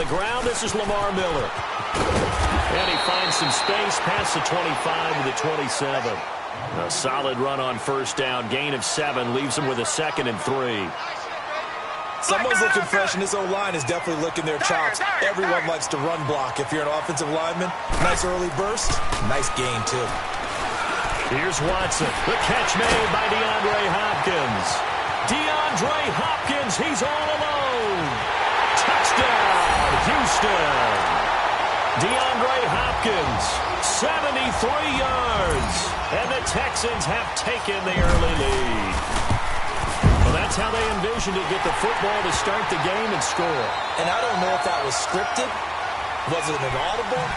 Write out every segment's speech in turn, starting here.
the ground, this is Lamar Miller. And he finds some space past the 25 to the 27. A solid run on first down. Gain of 7 leaves him with a 2nd and 3. Someone's looking fresh, and this O-line is definitely licking their chops. Everyone likes to run block. If you're an offensive lineman, nice early burst, nice gain, too. Here's Watson. The catch made by DeAndre Hopkins. DeAndre Hopkins, he's all alone. Touchdown, Houston. DeAndre Hopkins, 73 yards. And the Texans have taken the early lead. Well, that's how they envisioned it, get the football to start the game and score. And I don't know if that was scripted. Was it an audible?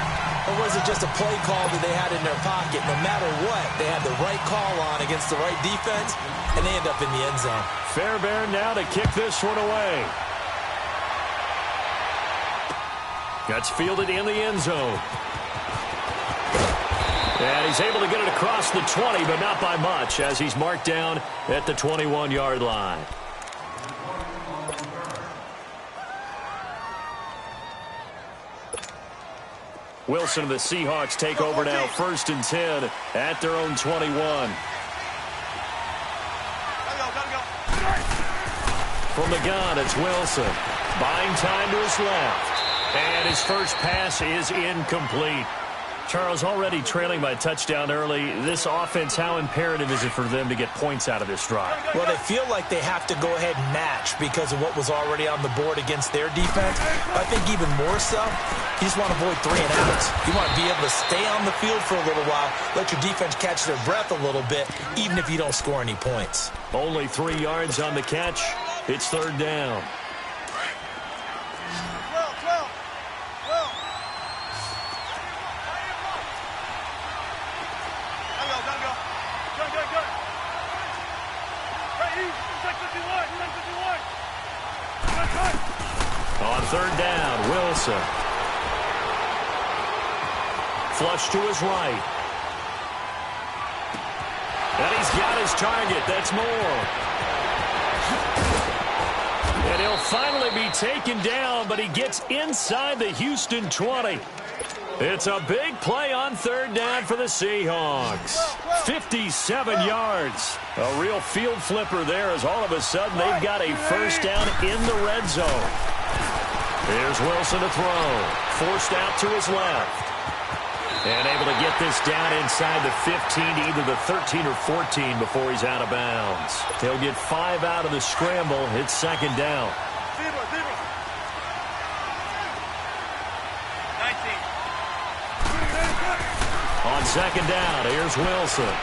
Or was it just a play call that they had in their pocket? No matter what, they had the right call on against the right defense, and they end up in the end zone. Fairbairn now to kick this one away. That's fielded in the end zone. And he's able to get it across the 20, but not by much, as he's marked down at the 21-yard line. Wilson and the Seahawks take over now, 1st and 10 at their own 21. From the gun, it's Wilson. Buying time to his left. And his first pass is incomplete. Charles, already trailing by a touchdown early. This offense, how imperative is it for them to get points out of this drive? Well, they feel like they have to go ahead and match because of what was already on the board against their defense. I think even more so, you just want to avoid 3 and outs. You want to be able to stay on the field for a little while, let your defense catch their breath a little bit, even if you don't score any points. Only 3 yards on the catch. It's 3rd down. On 3rd down, Wilson. Flush to his right. And he's got his target. That's Moore. And he'll finally be taken down, but he gets inside the Houston 20. It's a big play on 3rd down for the Seahawks. 57 yards. A real field flipper there, as all of a sudden they've got a first down in the red zone. Here's Wilson to throw. Forced out to his left. And able to get this down inside the 15 to either the 13 or 14 before he's out of bounds. They'll get 5 out of the scramble. It's 2nd down. On 2nd down, here's Wilson.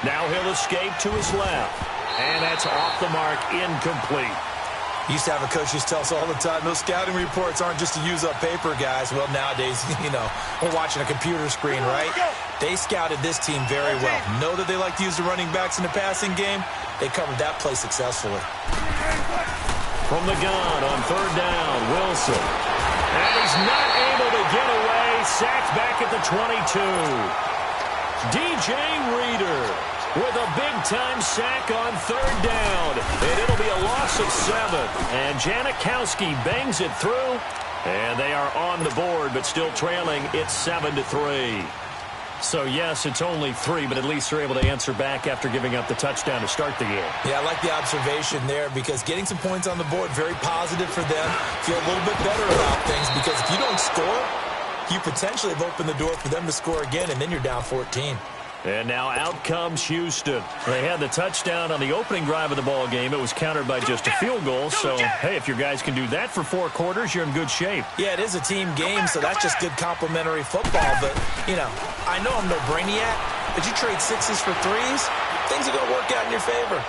Now he'll escape to his left. And that's off the mark, incomplete. Used to have a coach used to tell us all the time, those scouting reports aren't just to use up paper, guys. Well, nowadays, we're watching a computer screen, right? They scouted this team very well. Know that they like to use the running backs in the passing game. They covered that play successfully. From the gun on 3rd down, Wilson. And he's not able to get away. Sacked back at the 22. DJ Reader with a big-time sack on 3rd down. And it'll be a loss of 7. And Janikowski bangs it through. And they are on the board, but still trailing. It's 7-3. So, yes, it's only 3, but at least they're able to answer back after giving up the touchdown to start the game. Yeah, I like the observation there because getting some points on the board, very positive for them. Feel a little bit better about things because if you don't score, you potentially have opened the door for them to score again, and then you're down 14. And now out comes Houston. They had the touchdown on the opening drive of the ball game. It was countered by just a field goal. So, hey, if your guys can do that for 4 quarters, you're in good shape. Yeah, it is a team game, so that's just good complimentary football. But, I know I'm no brainiac, but you trade 6s for 3s, things are going to work out in your favor.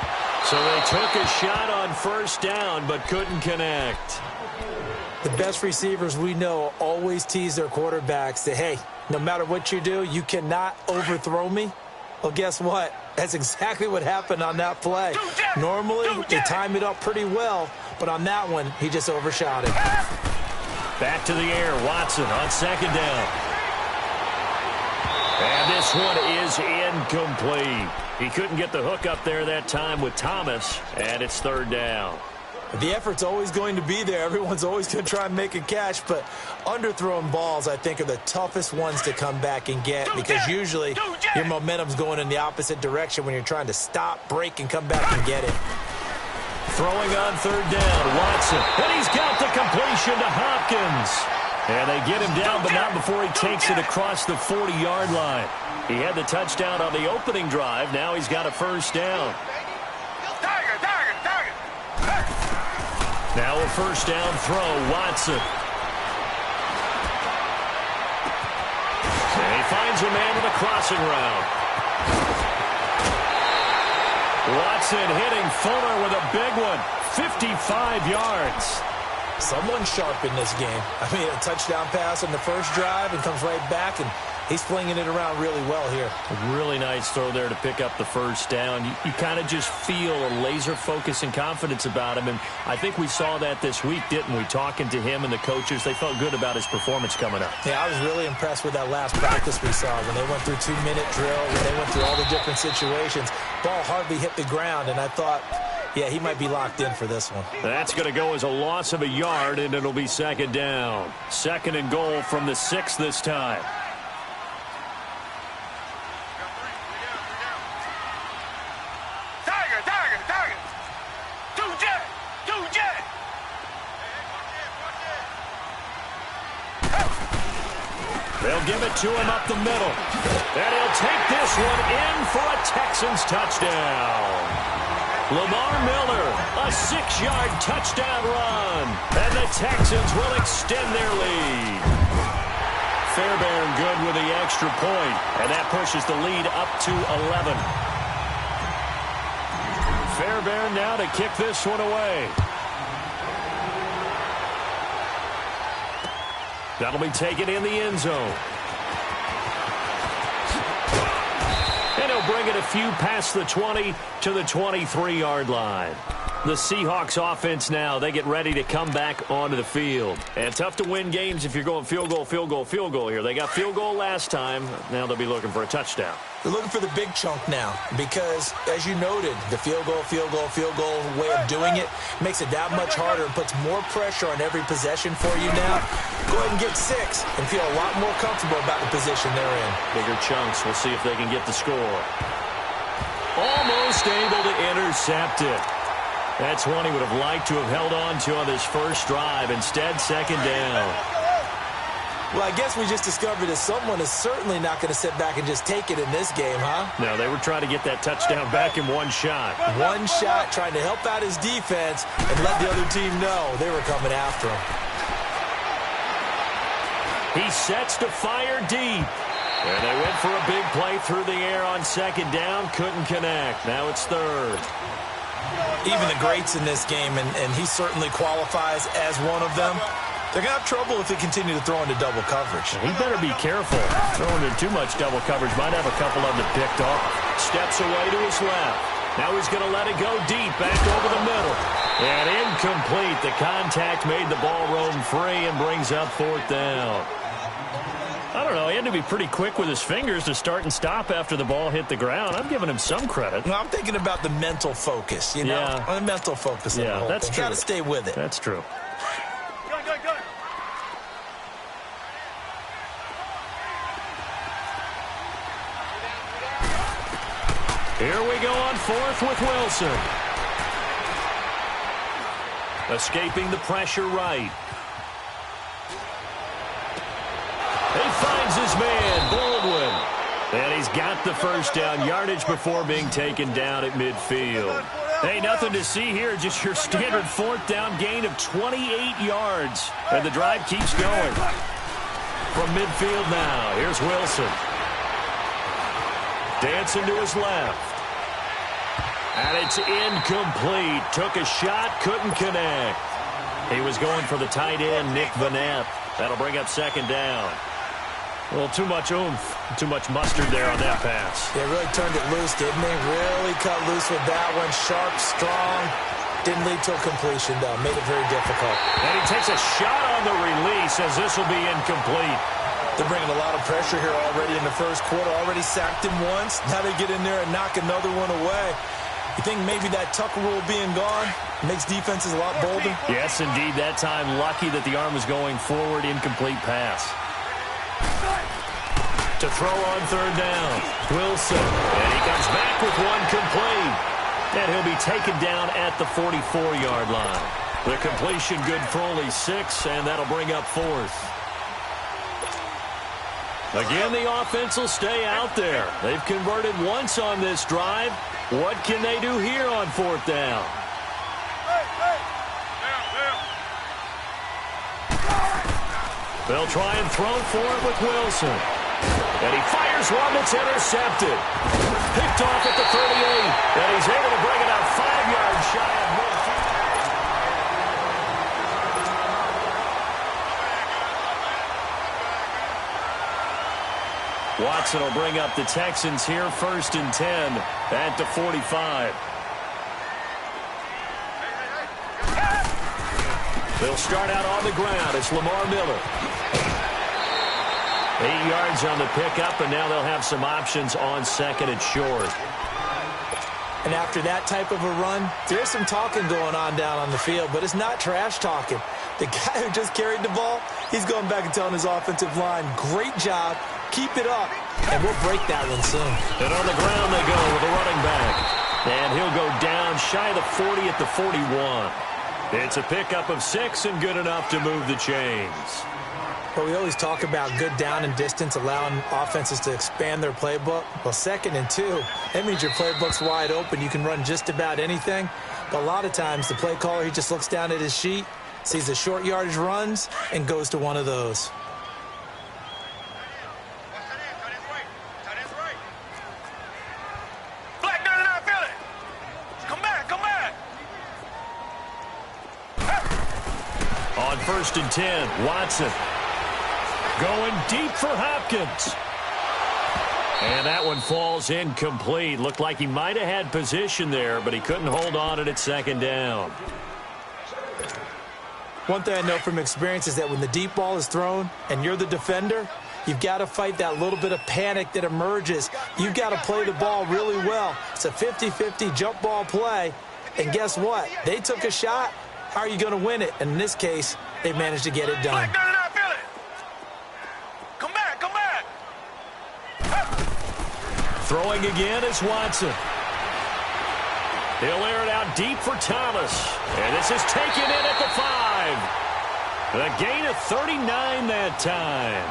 So they took a shot on 1st down, but couldn't connect. The best receivers we know always tease their quarterbacks that, hey, no matter what you do, you cannot overthrow me. Well, guess what? That's exactly what happened on that play. Normally, they time it up pretty well, but on that one, he just overshot it. Back to the air, Watson on 2nd down. And this one is incomplete. He couldn't get the hook up there that time with Thomas, and it's 3rd down. The effort's always going to be there. Everyone's always going to try and make a catch, but underthrown balls, I think, are the toughest ones to come back and get because usually your momentum's going in the opposite direction when you're trying to stop, break, and come back and get it. Throwing on third down, Watson. And he's got the completion to Hopkins. And they get him down, but not before he takes it across the 40-yard line. He had the touchdown on the opening drive. Now he's got a first down. Now a first down throw, Watson. And he finds a man with a crossing route. Watson hitting Fuller with a big one, 55 yards. Someone sharp in this game. I mean, a touchdown pass on the first drive and comes right back, and he's flinging it around really well here. A really nice throw there to pick up the first down. You kind of just feel a laser focus and confidence about him, and I think we saw that this week, didn't we? Talking to him and the coaches, they felt good about his performance coming up. Yeah, I was really impressed with that last practice we saw when they went through 2-minute drill, when they went through all the different situations. Ball hardly hit the ground, and I thought, yeah, he might be locked in for this one. That's going to go as a loss of a yard, and it'll be second down. Second and goal from the 6 this time. They'll give it to him up the middle. And he'll take this one in for a Texans touchdown. Lamar Miller, a 6-yard touchdown run. And the Texans will extend their lead. Fairbairn good with the extra point. And that pushes the lead up to 11. Fairbairn now to kick this one away. That'll be taken in the end zone. And he'll bring it a few past the 20 to the 23-yard line. The Seahawks offense now, they get ready to come back onto the field. And tough to win games if you're going field goal, field goal, field goal here. They got field goal last time. Now they'll be looking for a touchdown. They're looking for the big chunk now because, as you noted, the field goal way of doing it makes it that much harder and puts more pressure on every possession for you now. Go ahead and get 6 and feel a lot more comfortable about the position they're in. Bigger chunks. We'll see if they can get the score. Almost able to intercept it. That's one he would have liked to have held on to on this first drive. Instead, second down. Well, I guess we just discovered that someone is certainly not going to sit back and just take it in this game, huh? No, they were trying to get that touchdown back in one shot. One shot, trying to help out his defense and let the other team know they were coming after him. He sets to fire deep. And they went for a big play through the air on second down. Couldn't connect. Now it's third. Even the greats in this game, and he certainly qualifies as one of them, they're going to have trouble if they continue to throw into double coverage. He better be careful. Throwing into too much double coverage might have a couple of them picked off. Steps away to his left. Now he's going to let it go deep, back over the middle. And incomplete. The contact made the ball roam free and brings up fourth down. I don't know. He had to be pretty quick with his fingers to start and stop after the ball hit the ground. I'm giving him some credit. Well, I'm thinking about the mental focus, you know? Yeah. The mental focus. Yeah, that's true. Got to stay with it. That's true. Here we go on fourth with Wilson. Escaping the pressure right. He finds his man, Baldwin. And he's got the first down, yardage before being taken down at midfield. Hey, nothing to see here, just your standard fourth down gain of 28 yards. And the drive keeps going. From midfield now, here's Wilson. Dancing to his left. And it's incomplete. Took a shot, couldn't connect. He was going for the tight end, Nick Vanette. That'll bring up second down. A little too much oomph, too much mustard there on that pass. They really turned it loose, didn't they? Really cut loose with that one. Sharp, strong. Didn't lead to a completion, though. Made it very difficult. And he takes a shot on the release as this will be incomplete. They're bringing a lot of pressure here already in the first quarter. Already sacked him once. Now they get in there and knock another one away. You think maybe that tuck rule being gone makes defenses a lot bolder? Yes, indeed. That time, lucky that the arm was going forward. Incomplete pass. To throw on third down. Wilson. And he comes back with one complete. And he'll be taken down at the 44-yard line. The completion good for only 6, and that'll bring up 4th. Again, the offense will stay out there. They've converted once on this drive. What can they do here on 4th down? They'll try and throw for it with Wilson. And he fires one that's intercepted. Picked off at the 38. And he's able to bring it out 5 yards shy of midfield. Watson will bring up the Texans here 1st and 10 at the 45. They'll start out on the ground. It's Lamar Miller. 8 yards on the pickup, and now they'll have some options on 2nd and short. And after that type of a run, there's some talking going on down on the field, but it's not trash talking. The guy who just carried the ball, he's going back and telling his offensive line, great job, keep it up, and we'll break that one soon. And on the ground they go with a running back. And he'll go down shy of the 40 at the 41. It's a pickup of 6 and good enough to move the chains. Well, we always talk about good down and distance, allowing offenses to expand their playbook. Well, 2nd and 2, that means your playbook's wide open. You can run just about anything. But a lot of times, the play caller, he just looks down at his sheet, sees the short yardage runs, and goes to one of those. On 1st and 10, Watson. Going deep for Hopkins. And that one falls incomplete. Looked like he might have had position there, but he couldn't hold on it at 2nd down. One thing I know from experience is that when the deep ball is thrown and you're the defender, you've got to fight that little bit of panic that emerges. You've got to play the ball really well. It's a 50-50 jump ball play. And guess what? They took a shot. How are you going to win it? And in this case, they managed to get it done. Throwing again is Watson. He'll air it out deep for Thomas. And this is taken in at the 5. A gain of 39 that time.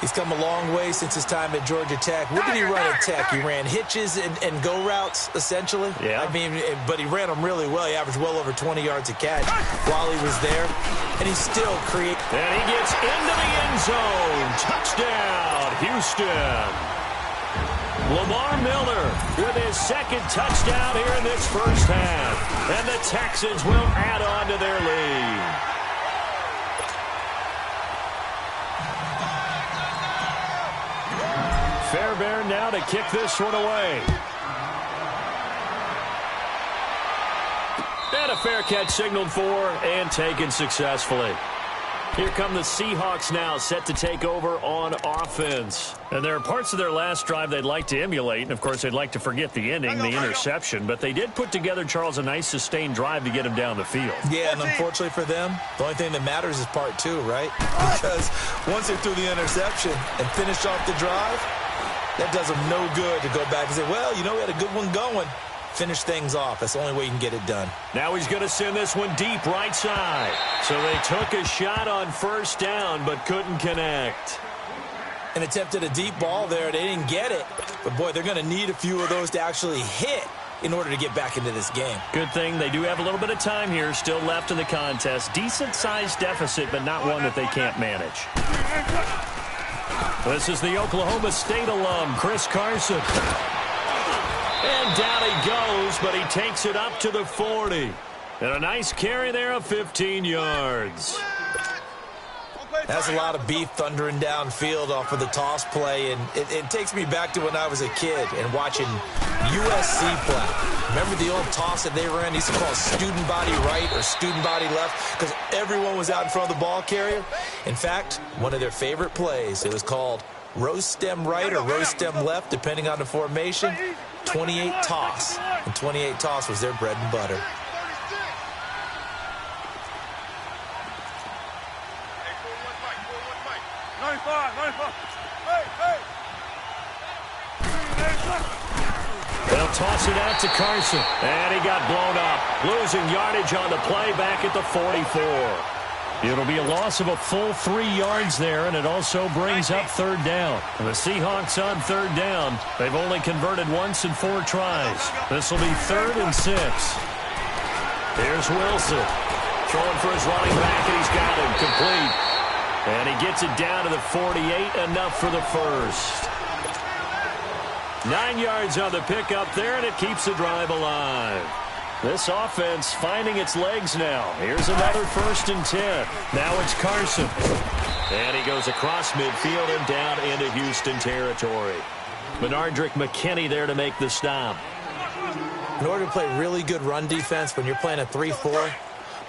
He's come a long way since his time at Georgia Tech. What did he run at Tech? He ran hitches and go routes, essentially. Yeah. I mean, but he ran them really well. He averaged well over 20 yards a catch while he was there. And he still creates. And he gets into the end zone. Touchdown, Houston. Lamar Miller with his 2nd touchdown here in this first half. And the Texans will add on to their lead. Fairbairn now to kick this one away. And a fair catch signaled for and taken successfully. Here come the Seahawks now, set to take over on offense. And there are parts of their last drive they'd like to emulate. And, of course, they'd like to forget the ending, the interception. But they did put together, Charles, a nice sustained drive to get him down the field. Yeah, and unfortunately for them, the only thing that matters is part 2, right? Because once they threw the interception and finished off the drive, that does them no good to go back and say, well, you know, we had a good one going. Finish things off. That's the only way you can get it done. Now he's going to send this one deep right side. So they took a shot on 1st down but couldn't connect. And attempted a deep ball there. They didn't get it. But, boy, they're going to need a few of those to actually hit in order to get back into this game. Good thing they do have a little bit of time here still left in the contest. Decent-sized deficit, but not one that they can't manage. This is the Oklahoma State alum, Chris Carson. And down he goes, but he takes it up to the 40. And a nice carry there of 15 yards. That's a lot of beef thundering downfield off of the toss play, and it takes me back to when I was a kid and watching USC play. Remember the old toss that they ran? They used to call it student body right or student body left because everyone was out in front of the ball carrier. In fact, one of their favorite plays, it was called rose stem right or rose stem left, depending on the formation. 28 toss. and 28 toss was their bread and butter. They'll toss it out to Carson, and he got blown up, losing yardage on the play back at the 44. It'll be a loss of a full 3 yards there, and it also brings up third down. And the Seahawks on third down, they've only converted once in 4 tries. This will be 3rd and 6. Here's Wilson, throwing for his running back, and he's got him complete. And he gets it down to the 48, enough for the first. 9 yards on the pickup there, and it keeps the drive alive. This offense finding its legs now. Here's another 1st and 10. Now it's Carson. And he goes across midfield and down into Houston territory. Benardrick McKinney there to make the stop. In order to play really good run defense when you're playing a 3-4,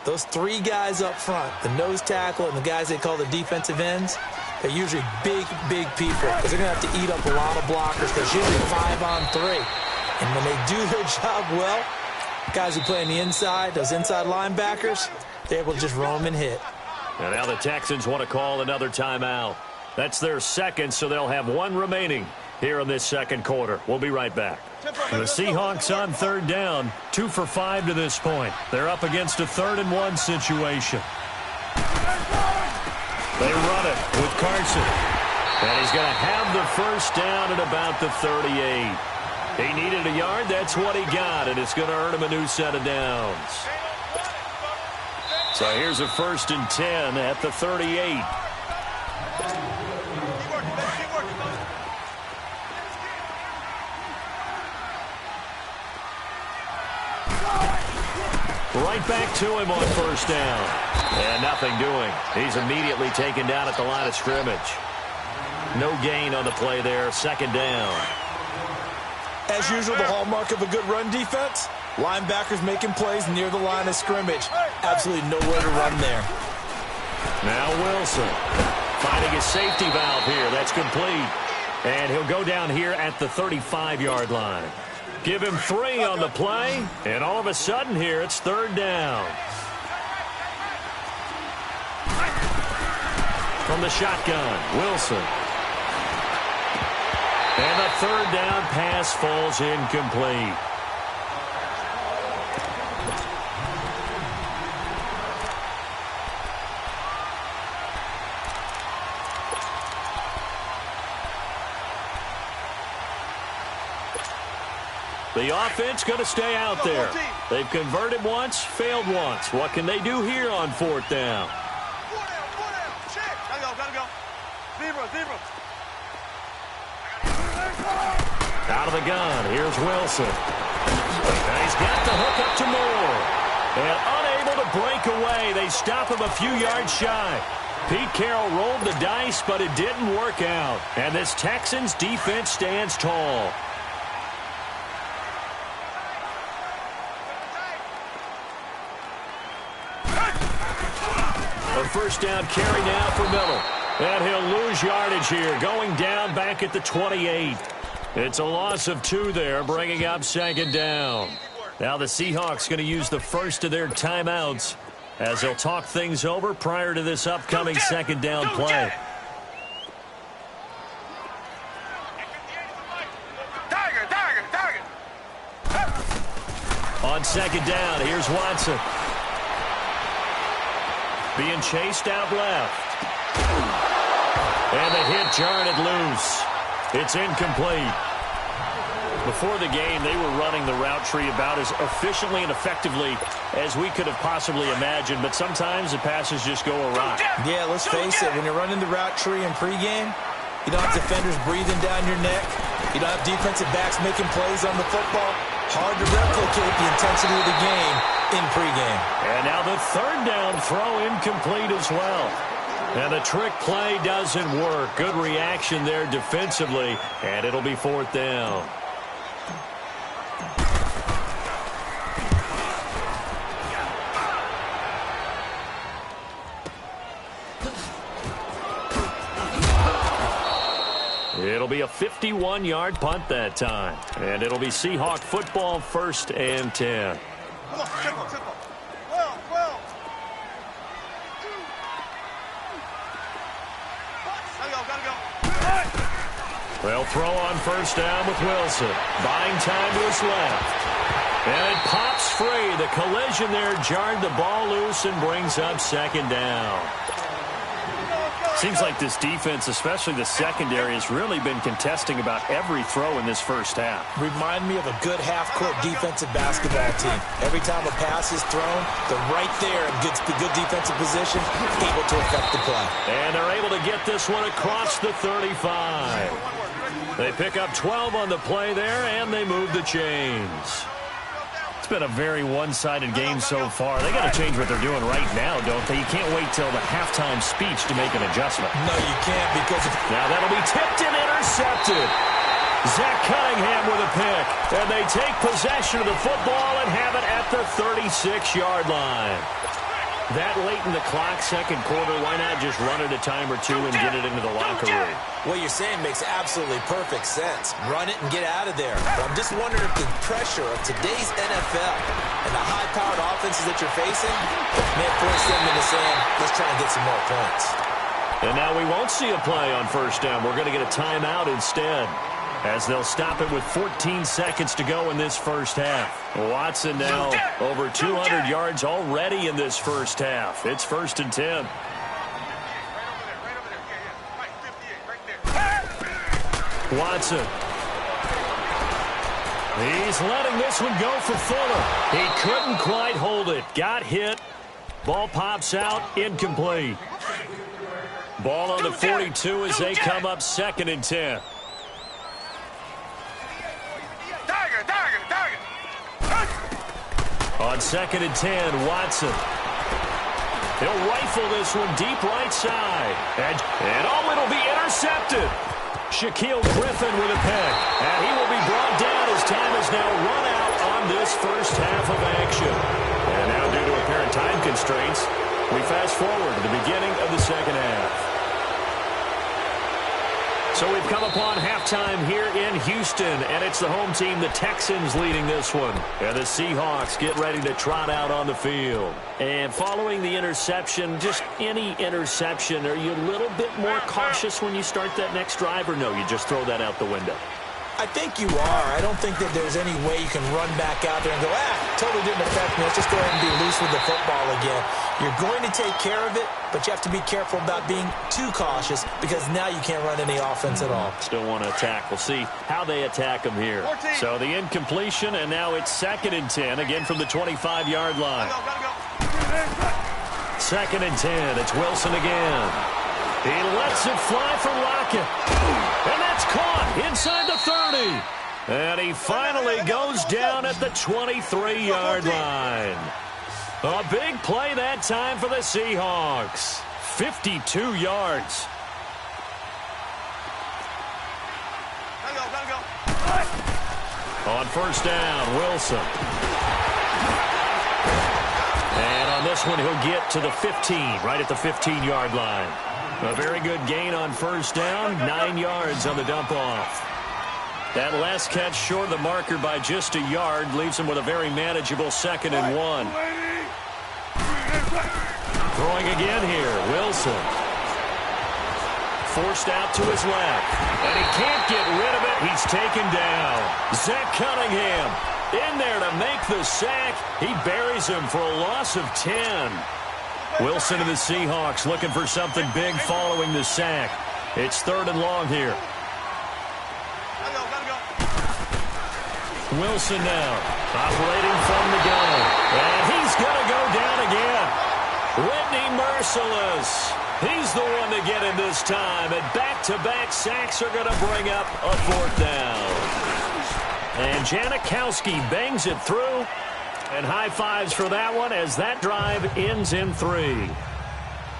those 3 guys up front, the nose tackle and the guys they call the defensive ends, they're usually big, big people because they're going to have to eat up a lot of blockers because usually 5 on 3. And when they do their job well, guys who play on the inside, those inside linebackers, they're able to just roam and hit. And now the Texans want to call another timeout. That's their second, so they'll have 1 remaining here in this second quarter. We'll be right back. The Seahawks on third down, 2 for 5 to this point. They're up against a 3rd and 1 situation. They run it with Carson. And he's going to have the first down at about the 38. He needed a yard. That's what he got, and it's going to earn him a new set of downs. So here's a 1st and 10 at the 38. Right back to him on 1st down. And nothing doing. He's immediately taken down at the line of scrimmage. No gain on the play there. 2nd down. As usual, the hallmark of a good run defense, linebackers making plays near the line of scrimmage. Absolutely nowhere to run there. Now Wilson finding a safety valve here. That's complete. And he'll go down here at the 35-yard line. Give him 3 on the play, and all of a sudden here it's 3rd down. From the shotgun, Wilson. And the 3rd down pass falls incomplete. The offense going to stay out there. They've converted once, failed once. What can they do here on 4th down? Out of the gun, here's Wilson. And he's got the hook up to Moore. And unable to break away, they stop him a few yards shy. Pete Carroll rolled the dice, but it didn't work out. And this Texans defense stands tall. A 1st down carry now for Miller. And he'll lose yardage here, going down back at the 28. It's a loss of 2 there, bringing up 2nd down. Now the Seahawks going to use the first of their timeouts as they'll talk things over prior to this upcoming 2nd down play. On 2nd down, here's Watson. Being chased out left. And the hit jarred it loose. It's incomplete. Before the game, they were running the route tree about as efficiently and effectively as we could have possibly imagined, but sometimes the passes just go awry. Yeah, let's face it, when you're running the route tree in pregame, you don't have defenders breathing down your neck. You don't have defensive backs making plays on the football. Hard to replicate the intensity of the game in pregame. And now the 3rd down throw incomplete as well. And the trick play doesn't work. Good reaction there defensively, and it'll be 4th down. It'll be a 51-yard punt that time. And it'll be Seahawk football, 1st and 10. They'll throw on 1st down with Wilson. Buying time to his left. And it pops free. The collision there jarred the ball loose and brings up 2nd down. Seems like this defense, especially the secondary, has really been contesting about every throw in this first half. Remind me of a good half-court defensive basketball team. Every time a pass is thrown, they're right there in good defensive position, able to affect the play. And they're able to get this one across the 35. They pick up 12 on the play there, and they move the chains. It's been a very one-sided game so far. They got to change what they're doing right now, don't they? You can't wait till the halftime speech to make an adjustment. No, you can't, because now that'll be tipped and intercepted. Zach Cunningham with a pick. And they take possession of the football and have it at the 36-yard line. That late in the clock, 2nd quarter, why not just run it a time or two and get it into the locker room? What you're saying makes absolutely perfect sense. Run it and get out of there. But I'm just wondering if the pressure of today's NFL and the high-powered offenses that you're facing may force them into saying, let's try and get some more points. And now we won't see a play on 1st down. We're going to get a timeout instead, as they'll stop it with 14 seconds to go in this first half. Watson now over 200 yards already in this first half. It's 1st and 10. Watson. He's letting this one go for Fuller. He couldn't quite hold it. Got hit. Ball pops out. Incomplete. Ball on the 42 as they come up 2nd and 10. On 2nd and 10, Watson. He'll rifle this one deep right side. And it'll be intercepted. Shaquille Griffin with a pick. And he will be brought down as time is now run out on this first half of action. And now, due to apparent time constraints, we fast forward to the beginning of the 2nd half. So we've come upon halftime here in Houston, and it's the home team, the Texans, leading this one. And the Seahawks get ready to trot out on the field. And following the interception, just any interception, are you a little bit more cautious when you start that next drive, or no, you just throw that out the window? I think you are. I don't think that there's any way you can run back out there and go, totally didn't affect me. Let's just go ahead and be loose with the football again. You're going to take care of it, but you have to be careful about being too cautious because now you can't run any offense at all. Still want to attack. We'll see how they attack them here. 14. So the incompletion, and now it's 2nd and 10, again from the 25-yard line. 2nd and 10. It's Wilson again. He lets it fly for Lockett. And that's caught inside the 30. And he finally goes down at the 23-yard line. A big play that time for the Seahawks. 52 yards. On 1st down, Wilson. And on this one, he'll get to the 15, right at the 15-yard line. A very good gain on 1st down, 9 yards on the dump-off. That last catch short of the marker by just a yard leaves him with a very manageable 2nd and 1. Throwing again here, Wilson. Forced out to his left, and he can't get rid of it. He's taken down. Zach Cunningham in there to make the sack. He buries him for a loss of 10. Wilson and the Seahawks looking for something big following the sack. It's 3rd and long here. Wilson now operating from the gun. And he's going to go down again. Whitney Merciless. He's the one to get him this time. And back-to-back sacks are going to bring up a 4th down. And Janikowski bangs it through. And high fives for that one as that drive ends in 3.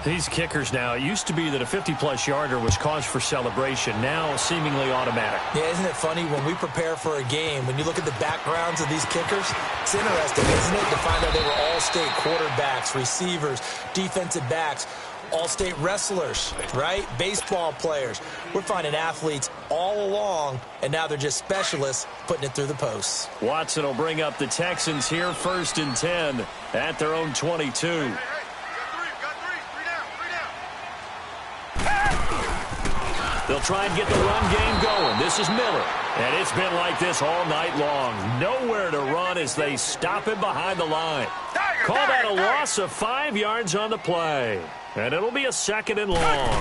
These kickers now, it used to be that a 50-plus yarder was cause for celebration. Now seemingly automatic. Yeah, isn't it funny when we prepare for a game, when you look at the backgrounds of these kickers, it's interesting, isn't it, to find out they were all-state quarterbacks, receivers, defensive backs. all-state wrestlers, right? Baseball players. We're finding athletes all along, and now they're just specialists putting it through the posts. Watson will bring up the Texans here 1st and 10 at their own 22. They'll try and get the run game going. This is Miller. And it's been like this all night long. Nowhere to run as they stop him behind the line. Call that a loss of 5 yards on the play. And it'll be a 2nd and long.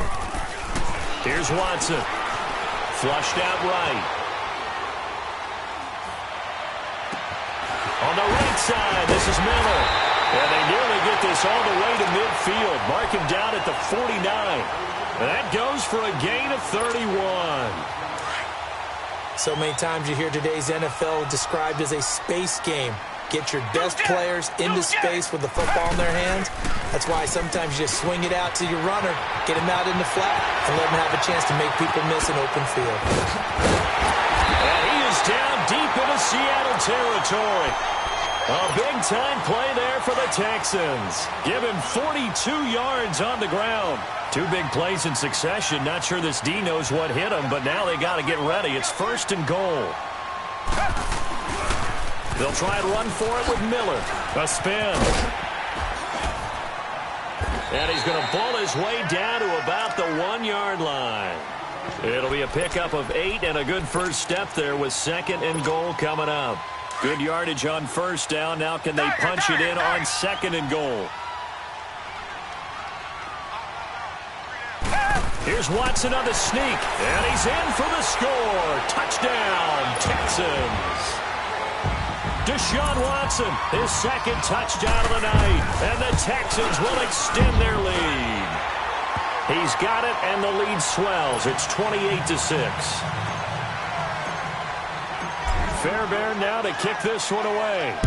Here's Watson. Flushed out right. On the right side, this is Miller. And they nearly get this all the way to midfield. Mark him down at the 49. That goes for a gain of 31. So many times you hear today's NFL described as a space game. Get your best players into space with the football in their hands. That's why sometimes you just swing it out to your runner, get him out in the flat, and let him have a chance to make people miss an open field. And he is down deep into Seattle territory. A big-time play there for the Texans. Give him 42 yards on the ground. 2 big plays in succession. Not sure this D knows what hit him, but now they got to get ready. It's 1st and goal. They'll try and run for it with Miller. A spin. And he's going to pull his way down to about the 1-yard line. It'll be a pickup of 8 and a good first step there with 2nd and goal coming up. Good yardage on 1st down. Now can they punch it in on 2nd and goal? Here's Watson on the sneak, and he's in for the score. Touchdown, Texans. Deshaun Watson, his 2nd touchdown of the night, and the Texans will extend their lead. He's got it, and the lead swells. It's 28-6. Fairbairn now to kick this one away.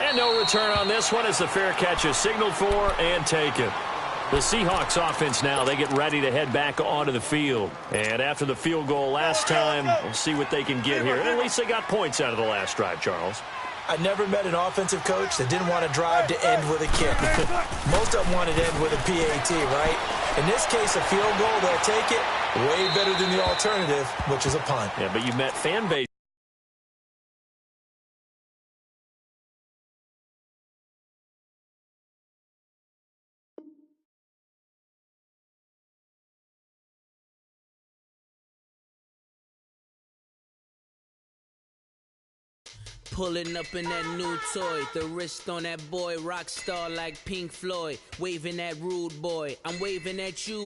And no return on this one as the fair catch is signaled for and taken. The Seahawks offense now, they get ready to head back onto the field. And after the field goal last time, we'll see what they can get here. And at least they got points out of the last drive, Charles. I never met an offensive coach that didn't want to drive to end with a kick. Most of them wanted to end with a PAT, right? In this case, a field goal, they'll take it. Way better than the alternative, which is a punt. Yeah, but you met fan base. Pulling up in that new toy, the wrist on that boy, rock star like Pink Floyd, waving that rude boy, I'm waving at you.